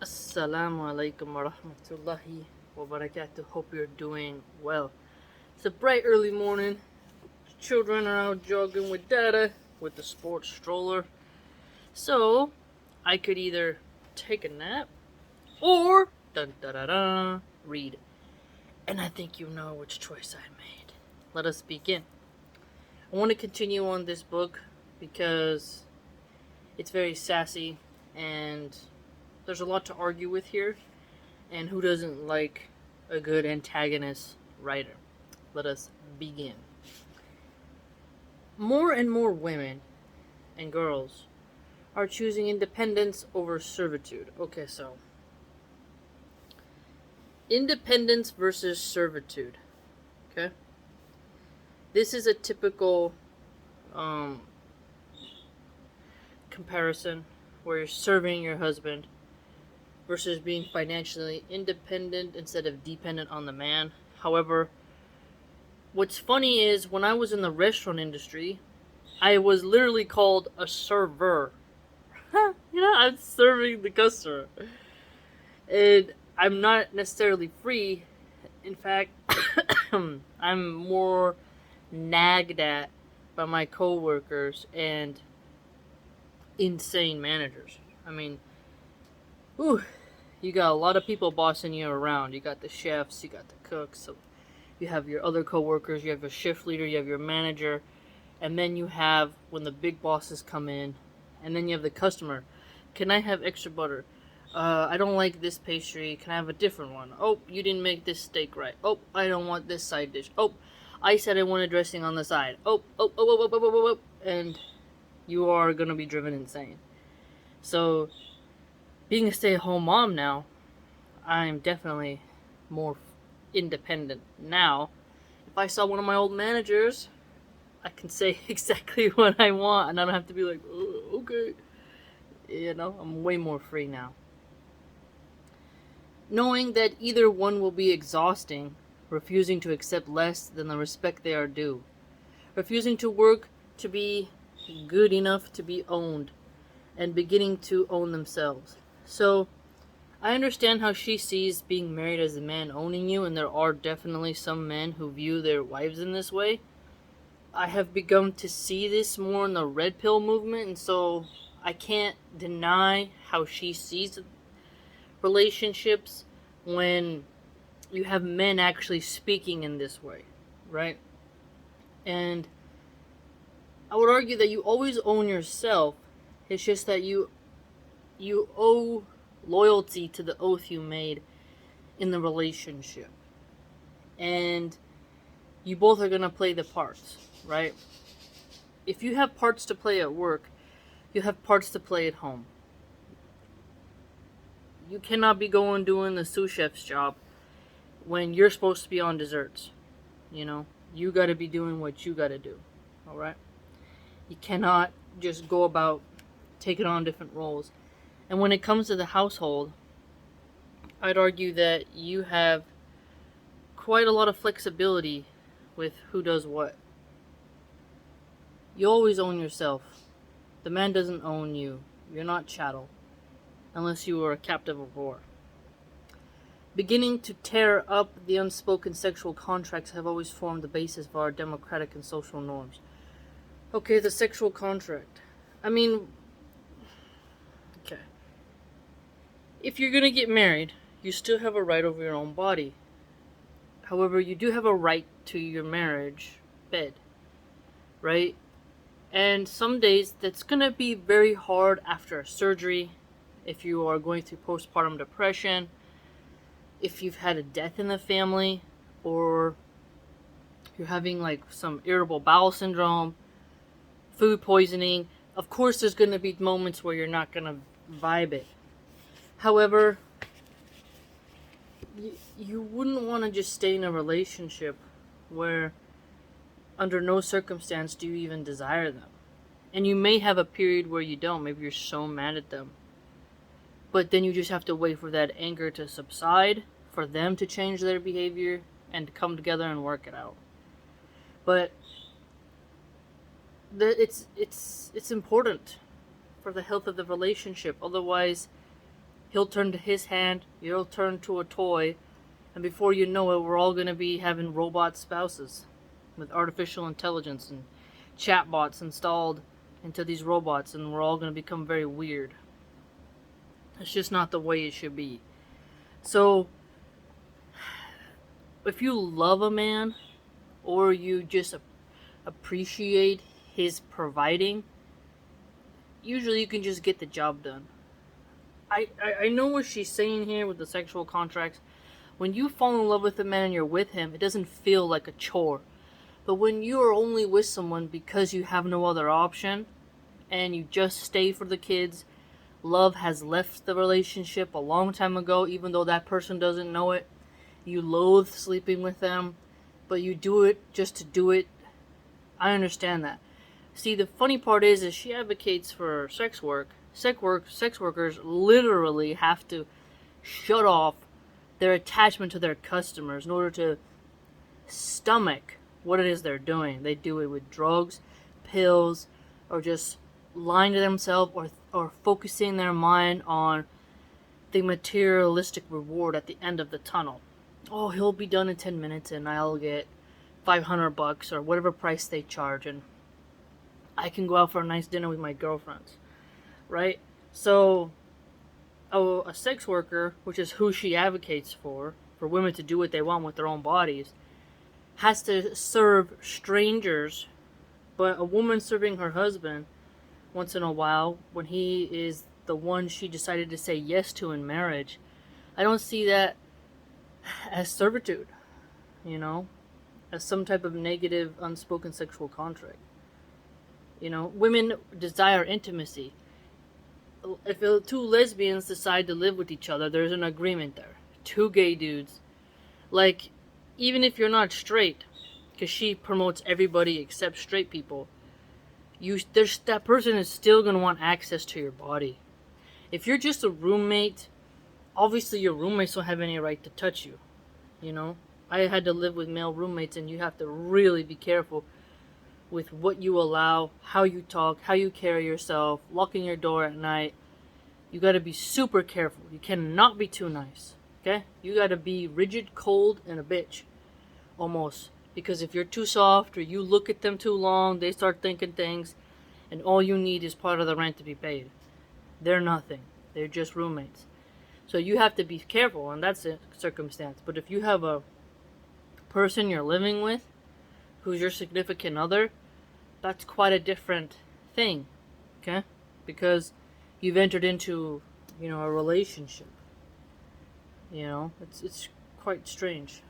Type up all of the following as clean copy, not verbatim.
Assalamu alaikum wa rahmatullahi wa barakatuh. Hope you're doing well. It's a bright early morning. Children are out jogging with dada with the sports stroller. So, I could either take a nap or dun, da, da, da, read. And I think you know which choice I made. Let us begin. I want to continue on this book because it's very sassy and there's a lot to argue with here, and who doesn't like a good antagonist writer? Let us begin. More and more women and girls are choosing independence over servitude. Okay, so independence versus servitude. Okay? This is a typical comparison where you're serving your husband versus being financially independent instead of dependent on the man. However, what's funny is when I was in the restaurant industry, I was literally called a server. I'm serving the customer. And I'm not necessarily free. In fact, I'm more nagged at by my coworkers and insane managers. I mean, you got a lot of people bossing you around. You got the chefs, you got the cooks, so you have your other coworkers, you have your shift leader, you have your manager, and then you have when the big bosses come in, and then you have the customer. Can I have extra butter? I don't like this pastry. Can I have a different one? Oh, you didn't make this steak right. Oh, I don't want this side dish. Oh, I said I wanted dressing on the side. And you are gonna be driven insane. So, being a stay-at-home mom now, I'm definitely more independent now. If I saw one of my old managers, I can say exactly what I want, and I don't have to be like, oh, okay. I'm way more free now. Knowing that either one will be exhausting, refusing to accept less than the respect they are due, refusing to work to be good enough to be owned, and beginning to own themselves. So, I understand how she sees being married as a man owning you, and there are definitely some men who view their wives in this way. I have begun to see this more in the red pill movement, and so I can't deny how she sees relationships when you have men actually speaking in this way, right? And I would argue that you always own yourself. It's just that you owe loyalty to the oath you made in the relationship. And you both are going to play the parts, right? If you have parts to play at work, you have parts to play at home. You cannot be going doing the sous chef's job when you're supposed to be on desserts. You got to be doing what you got to do, all right? You cannot just go about taking on different roles. And when it comes to the household, I'd argue that you have quite a lot of flexibility with who does what. You always own yourself. The man doesn't own you. You're not chattel, unless you are a captive of war. Beginning to tear up the unspoken sexual contracts have always formed the basis of our democratic and social norms. Okay, the sexual contract. Okay. If you're gonna get married, you still have a right over your own body. However, you do have a right to your marriage bed, right? And some days that's gonna be very hard after a surgery, if you are going through postpartum depression, if you've had a death in the family, or you're having like some irritable bowel syndrome, food poisoning. Of course, there's gonna be moments where you're not gonna vibe it. However, you wouldn't want to just stay in a relationship where under no circumstance do you even desire them. And you may have a period where you don't. Maybe you're so mad at them. But then you just have to wait for that anger to subside, for them to change their behavior, and to come together and work it out. But it's important for the health of the relationship. Otherwise, He'll turn to his hand, you'll turn to a toy, and before you know it, we're all going to be having robot spouses with artificial intelligence and chatbots installed into these robots, and we're all going to become very weird. It's just not the way it should be. So, if you love a man, or you just appreciate his providing, usually you can just get the job done. I know what she's saying here with the sexual contracts. When you fall in love with a man and you're with him, it doesn't feel like a chore. But when you are only with someone because you have no other option, and you just stay for the kids, love has left the relationship a long time ago, even though that person doesn't know it. You loathe sleeping with them, but you do it just to do it. I understand that. See, the funny part is she advocates for sex work. Sex workers literally have to shut off their attachment to their customers in order to stomach what it is they're doing. They do it with drugs, pills, or just lying to themselves, or focusing their mind on the materialistic reward at the end of the tunnel. Oh, he'll be done in 10 minutes and I'll get $500 or whatever price they charge, and I can go out for a nice dinner with my girlfriends, right? So, a sex worker, which is who she advocates for women to do what they want with their own bodies, has to serve strangers, but a woman serving her husband once in a while, when he is the one she decided to say yes to in marriage, I don't see that as servitude, as some type of negative, unspoken sexual contract. Women desire intimacy. If two lesbians decide to live with each other, there's an agreement there. Two gay dudes. Like, even if you're not straight, because she promotes everybody except straight people, that person is still going to want access to your body. If you're just a roommate, obviously your roommates don't have any right to touch you. I had to live with male roommates, and you have to really be careful with what you allow, how you talk, how you carry yourself, locking your door at night. You got to be super careful. You cannot be too nice, okay? You got to be rigid, cold, and a bitch, almost. Because if you're too soft or you look at them too long, they start thinking things, and all you need is part of the rent to be paid. They're nothing. They're just roommates. So you have to be careful in that circumstance. But if you have a person you're living with who's your significant other, that's quite a different thing, okay? Because you've entered into, a relationship. It's quite strange.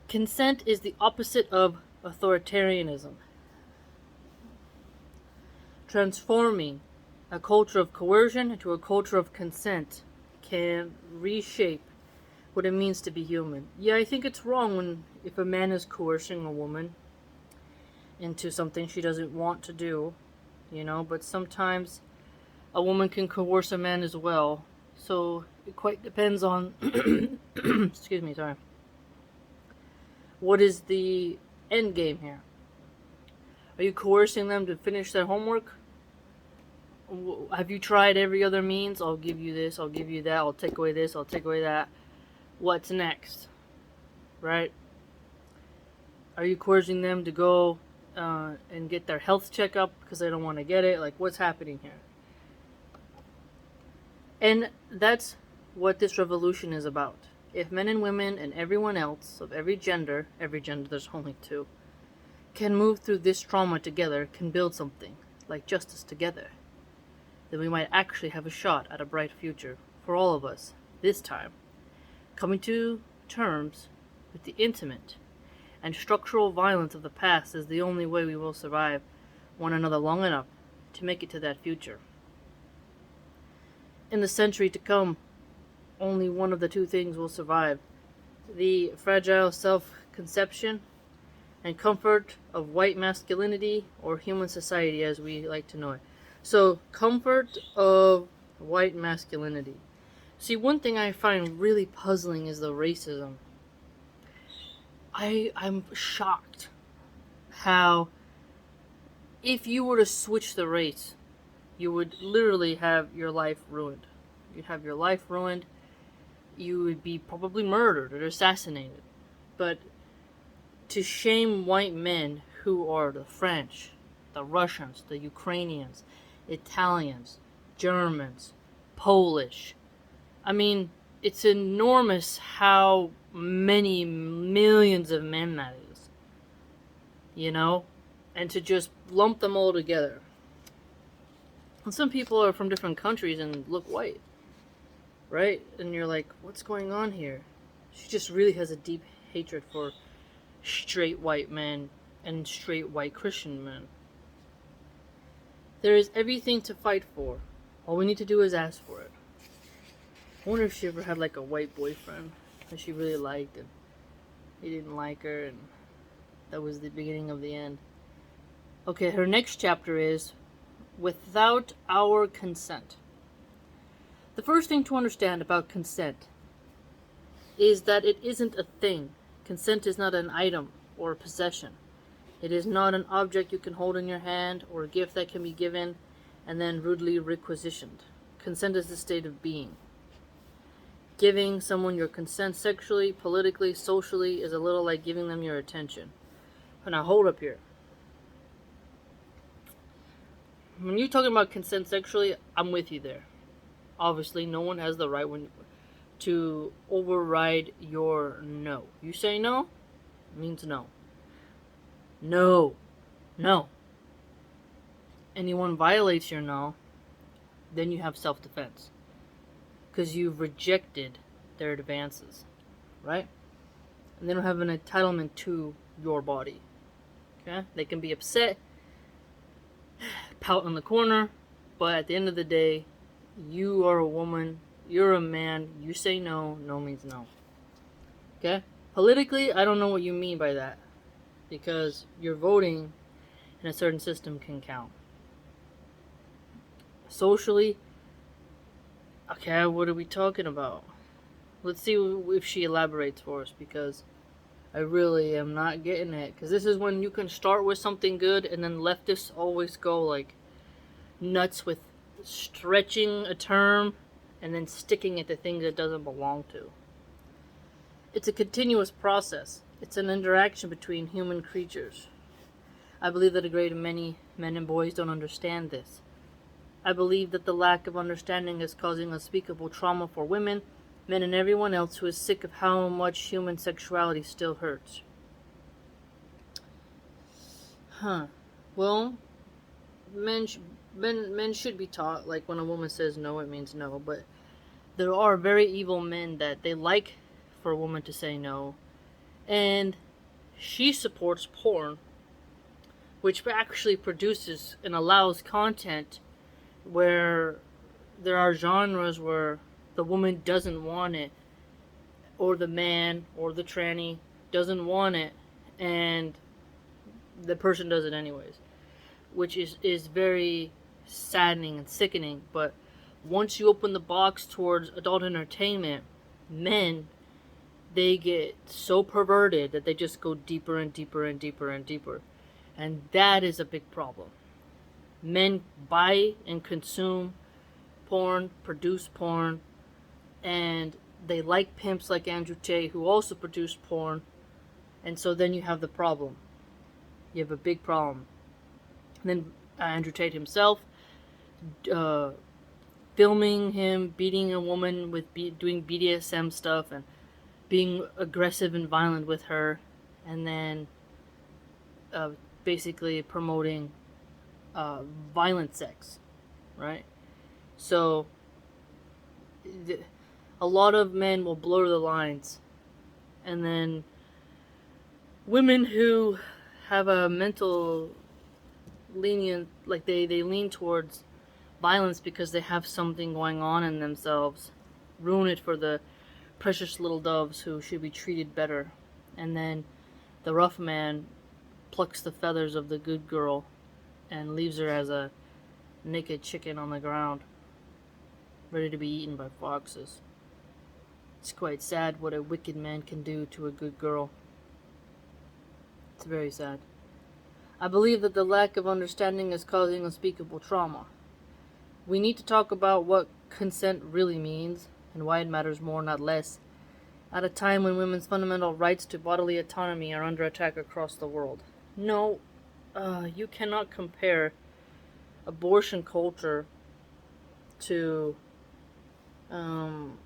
Consent is the opposite of authoritarianism. Transforming a culture of coercion into a culture of consent can reshape what it means to be human. Yeah, I think it's wrong if a man is coercing a woman into something she doesn't want to do, but sometimes a woman can coerce a man as well. So it quite depends on, excuse me, sorry. What is the end game here? Are you coercing them to finish their homework? Have you tried every other means? I'll give you this, I'll give you that, I'll take away this, I'll take away that. What's next? Right? Are you coercing them to go and get their health checkup because they don't want to get it? Like, what's happening here? And that's what this revolution is about. If men and women and everyone else of every gender, there's only two, can move through this trauma together, can build something like justice together, then we might actually have a shot at a bright future for all of us, this time. Coming to terms with the intimate and structural violence of the past is the only way we will survive one another long enough to make it to that future. In the century to come, only one of the two things will survive: the fragile self-conception and comfort of white masculinity, or human society as we like to know it. So, comfort of white masculinity. See, one thing I find really puzzling is the racism. I'm shocked how, if you were to switch the race, You would literally have your life ruined. You'd have your life ruined. You would be probably murdered or assassinated. But to shame white men who are the French, the Russians, the Ukrainians, Italians, Germans, Polish. I mean, it's enormous how many millions of men that is. You know? And to just lump them all together. And some people are from different countries and look white. Right? And you're like, what's going on here? She just really has a deep hatred for straight white men and straight white Christian men. There is everything to fight for. All we need to do is ask for it. I wonder if she ever had like a white boyfriend that she really liked and he didn't like her, and that was the beginning of the end. Okay, her next chapter is without our consent. The first thing to understand about consent is that it isn't a thing. Consent is not an item or a possession. It is not an object you can hold in your hand or a gift that can be given and then rudely requisitioned. Consent is the state of being. Giving someone your consent sexually, politically, socially is a little like giving them your attention. But now hold up here. When you're talking about consent sexually, I'm with you there. Obviously, no one has the right to override your no. You say no, it means no. No. No. Anyone violates your no, then you have self-defense. Because you've rejected their advances. Right? And they don't have an entitlement to your body. Okay? They can be upset, pout in the corner, but at the end of the day, you are a woman, you're a man, you say no, no means no. Okay? Politically, I don't know what you mean by that. Because your voting in a certain system can count. Socially, okay, what are we talking about? Let's see if she elaborates for us, because I really am not getting it. Because this is when you can start with something good, and then leftists always go like nuts with stretching a term and then sticking it to things it doesn't belong to. It's a continuous process. It's an interaction between human creatures. I believe that a great many men and boys don't understand this. I believe that the lack of understanding is causing unspeakable trauma for women, men, and everyone else who is sick of how much human sexuality still hurts. Well, men should be taught, like, when a woman says no, it means no, but there are very evil men that they like for a woman to say no, and she supports porn, which actually produces and allows content where there are genres where the woman doesn't want it, or the man or the tranny doesn't want it, and the person does it anyways, which is very saddening and sickening. But once you open the box towards adult entertainment, men, they get so perverted that they just go deeper and deeper and deeper and deeper. And that is a big problem. Men buy and consume porn, produce porn, and they like pimps like Andrew Tate, who also produce porn. And so then you have the problem. You have a big problem. And then Andrew Tate himself, filming him beating a woman with doing BDSM stuff and being aggressive and violent with her, and then basically promoting violent sex, right? So a lot of men will blur the lines, and then women who have a mental lenient, like they lean towards violence because they have something going on in themselves, ruin it for the precious little doves who should be treated better. And then the rough man plucks the feathers of the good girl and leaves her as a naked chicken on the ground, ready to be eaten by foxes. It's quite sad what a wicked man can do to a good girl. It's very sad. I believe that the lack of understanding is causing unspeakable trauma. We need to talk about what consent really means and why it matters more, not less, at a time when women's fundamental rights to bodily autonomy are under attack across the world. No, you cannot compare abortion culture to um,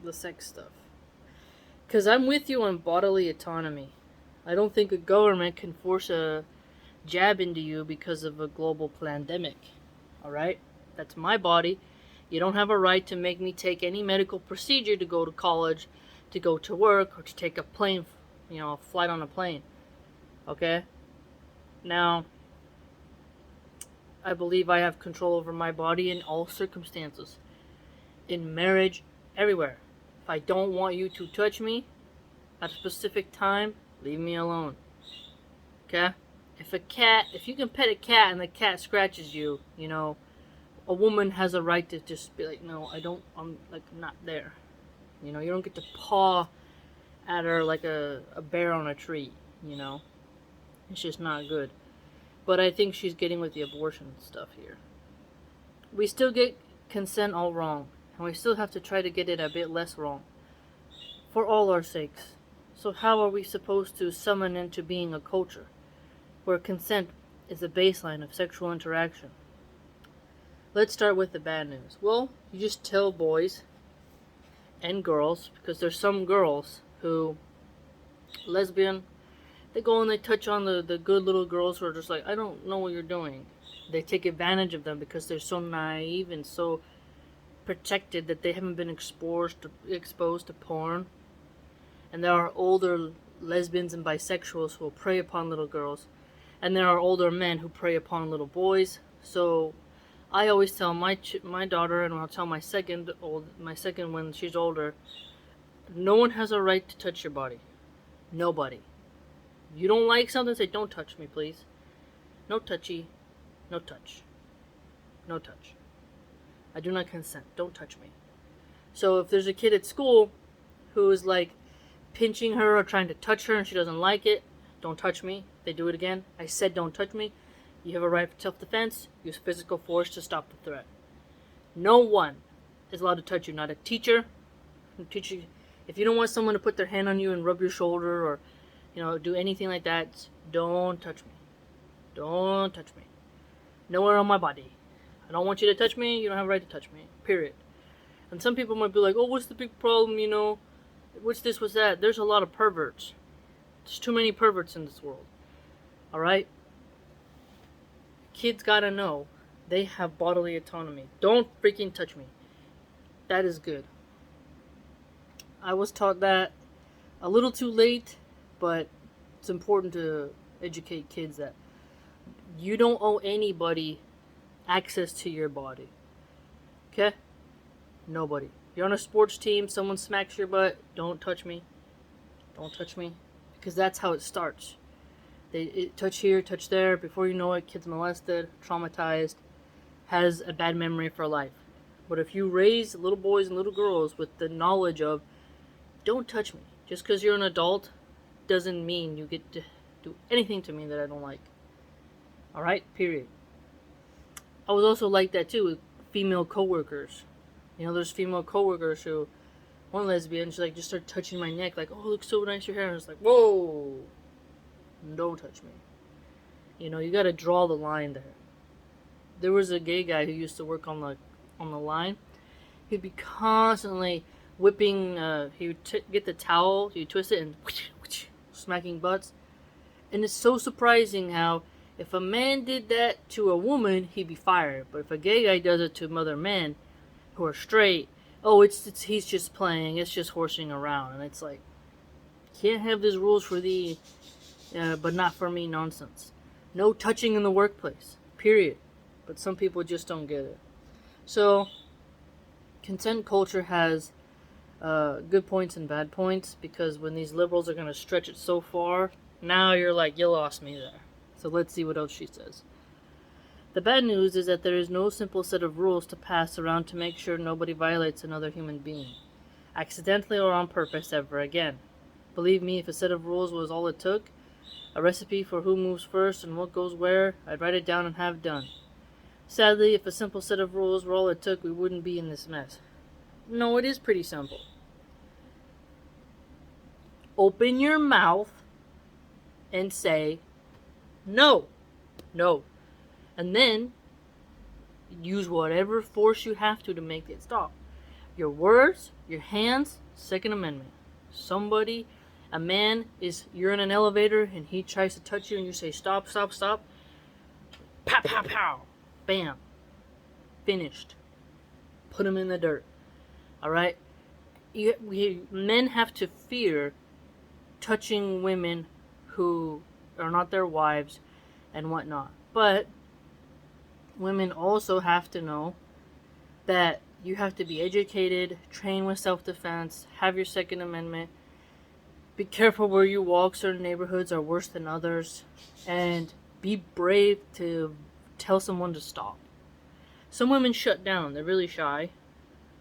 the sex stuff. Because I'm with you on bodily autonomy. I don't think a government can force a jab into you because of a global pandemic. Alright? That's my body. You don't have a right to make me take any medical procedure to go to college, to go to work, or to take a plane, a flight on a plane. Okay? Now, I believe I have control over my body in all circumstances. In marriage, everywhere. If I don't want you to touch me at a specific time, leave me alone. Okay? If you can pet a cat and the cat scratches you, a woman has a right to just be like, no, I'm like not there. You don't get to paw at her like a bear on a tree, It's just not good. But I think she's getting with the abortion stuff here. We still get consent all wrong, and we still have to try to get it a bit less wrong. For all our sakes. So how are we supposed to summon into being a culture where consent is the baseline of sexual interaction? Let's start with the bad news. Well, you just tell boys and girls, because there's some girls who, lesbian, they go and they touch on the good little girls who are just like, I don't know what you're doing. They take advantage of them because they're so naive and so protected that they haven't been exposed to porn. And there are older lesbians and bisexuals who will prey upon little girls. And there are older men who prey upon little boys. So I always tell my daughter, and I'll tell my second when she's older, no one has a right to touch your body. Nobody. You don't like something, say, don't touch me, please. No touchy. No touch. No touch. I do not consent. Don't touch me. So if there's a kid at school who is like pinching her or trying to touch her and she doesn't like it, don't touch me. They do it again. I said don't touch me. You have a right for self-defense. Use physical force to stop the threat. No one is allowed to touch you. Not a teacher. If you don't want someone to put their hand on you and rub your shoulder or do anything like that, don't touch me. Don't touch me. Nowhere on my body. I don't want you to touch me. You don't have a right to touch me. Period. And some people might be like, oh, what's the big problem, What's this, what's that? There's a lot of perverts. There's too many perverts in this world. Alright? Kids gotta know they have bodily autonomy. Don't freaking touch me. That is good. I was taught that a little too late, but it's important to educate kids that you don't owe anybody access to your body. Okay? Nobody. You're on a sports team, someone smacks your butt, don't touch me. Don't touch me. Because that's how it starts. They touch here, touch there. Before you know it, kid's molested, traumatized, has a bad memory for life. But if you raise little boys and little girls with the knowledge of, don't touch me. Just because you're an adult doesn't mean you get to do anything to me that I don't like. Alright? Period. I was also like that too with female coworkers. There's female coworkers who, one lesbian, she just started touching my neck, like, oh, looks so nice your hair. And I was like, whoa, don't touch me. You gotta draw the line there. There was a gay guy who used to work on the line. He'd be constantly whipping, he would get the towel, he'd twist it and smacking butts. And it's so surprising how if a man did that to a woman, he'd be fired. But if a gay guy does it to other men who are straight, oh, he's just playing, it's just horsing around. And it's like, can't have these rules for thee, but not for me nonsense. No touching in the workplace, period. But some people just don't get it. So, consent culture has good points and bad points, because when these liberals are going to stretch it so far, now you're like, you lost me there. So let's see what else she says. The bad news is that there is no simple set of rules to pass around to make sure nobody violates another human being, accidentally or on purpose, ever again. Believe me, if a set of rules was all it took, a recipe for who moves first and what goes where, I'd write it down and have done. Sadly, if a simple set of rules were all it took, we wouldn't be in this mess. No, it is pretty simple. Open your mouth and say no. No. And then use whatever force you have to make it stop. Your words, your hands, Second Amendment. A man you're in an elevator and he tries to touch you and you say stop, stop, stop. Pow, pow, pow. Bam. Finished. Put him in the dirt. Alright? Men have to fear touching women who are not their wives and whatnot. But women also have to know that you have to be educated, train with self-defense, have your Second Amendment, be careful where you walk. Certain neighborhoods are worse than others, and be brave to tell someone to stop. Some women shut down. They're really shy,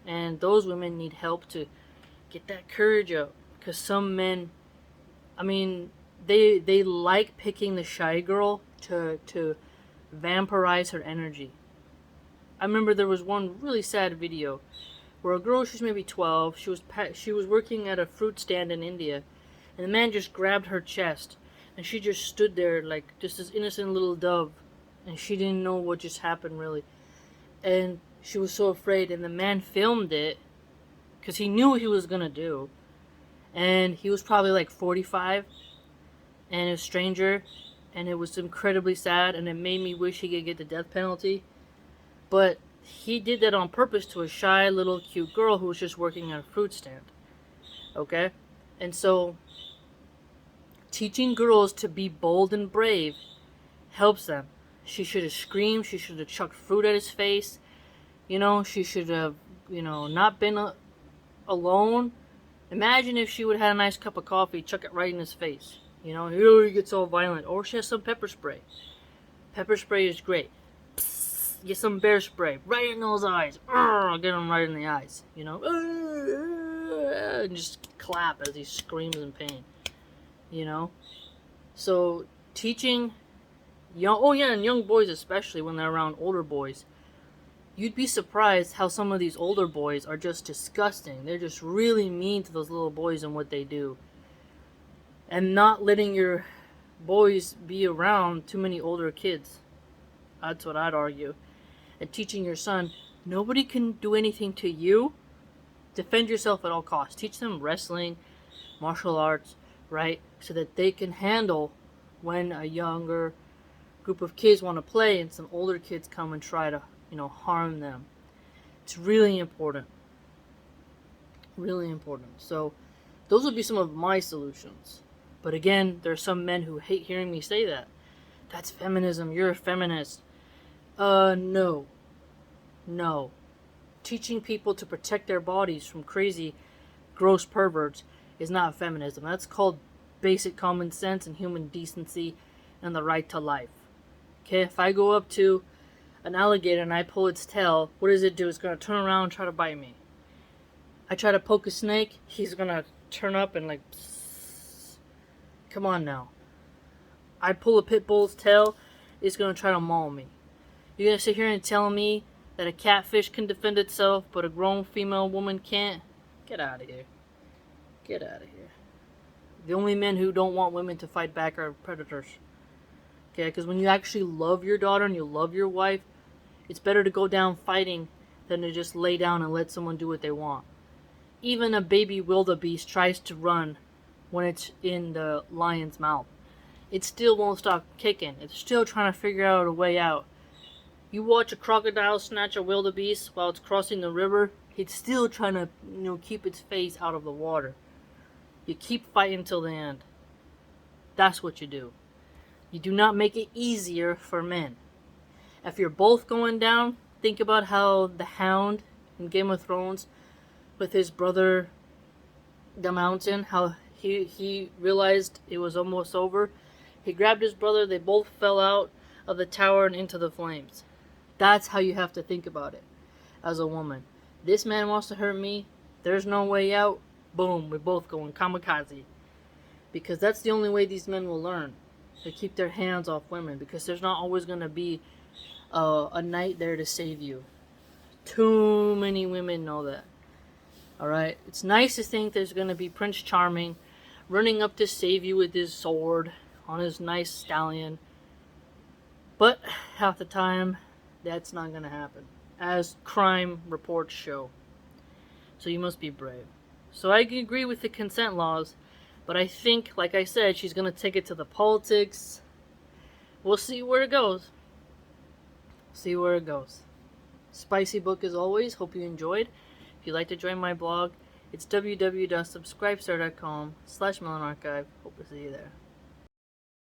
and those women need help to get that courage up, because some men, they like picking the shy girl to vampirize her energy. I remember there was one really sad video where a girl, she was maybe 12, she was working at a fruit stand in India, and the man just grabbed her chest, and she just stood there like just this innocent little dove, and she didn't know what just happened really, and she was so afraid, and the man filmed it because he knew what he was gonna do, and he was probably like 45, and a stranger, and it was incredibly sad, and it made me wish he could get the death penalty. But he did that on purpose to a shy little cute girl who was just working at a fruit stand. Okay? And so, teaching girls to be bold and brave helps them. She should have screamed. She should have chucked fruit at his face. She should have, not been alone. Imagine if she would have had a nice cup of coffee, chuck it right in his face. He gets all violent. Or she has some pepper spray. Pepper spray is great. Get some bear spray right in those eyes. Get him right in the eyes. And just clap as he screams in pain. So teaching young boys, especially when they're around older boys, you'd be surprised how some of these older boys are just disgusting. They're just really mean to those little boys and what they do. And not letting your boys be around too many older kids. That's what I'd argue. And teaching your son, nobody can do anything to you. Defend yourself at all costs. Teach them wrestling, martial arts, right? So that they can handle when a younger group of kids want to play and some older kids come and try to, harm them. It's really important. Really important. So those would be some of my solutions. But again, there are some men who hate hearing me say that. That's feminism. You're a feminist. No. Teaching people to protect their bodies from crazy, gross perverts is not feminism. That's called basic common sense and human decency and the right to life. Okay, if I go up to an alligator and I pull its tail, what does it do? It's going to turn around and try to bite me. I try to poke a snake, he's going to turn up and psst. Come on now. I pull a pit bull's tail, it's going to try to maul me. You're going to sit here and tell me that a catfish can defend itself, but a grown female woman can't? Get out of here. Get out of here. The only men who don't want women to fight back are predators. Okay, because when you actually love your daughter and you love your wife, it's better to go down fighting than to just lay down and let someone do what they want. Even a baby wildebeest tries to run when it's in the lion's mouth. It still won't stop kicking. It's still trying to figure out a way out. You watch a crocodile snatch a wildebeest while it's crossing the river, it's still trying to, keep its face out of the water. You keep fighting till the end. That's what you do. You do not make it easier for men. If you're both going down, think about how the Hound in Game of Thrones with his brother, the Mountain, how he realized it was almost over. He grabbed his brother, they both fell out of the tower and into the flames. That's how you have to think about it as a woman. This man wants to hurt me, there's no way out, boom, we're both going kamikaze. Because that's the only way these men will learn. To keep their hands off women, because there's not always going to be a knight there to save you. Too many women know that. Alright? It's nice to think there's going to be Prince Charming running up to save you with his sword on his nice stallion. But half the time, that's not going to happen, as crime reports show. So you must be brave. So I agree with the consent laws, but I think, like I said, she's going to take it to the politics. We'll see where it goes. See where it goes. Spicy book as always. Hope you enjoyed. If you'd like to join my blog, it's www.subscribestar.com/MilahanArchive. Hope to see you there.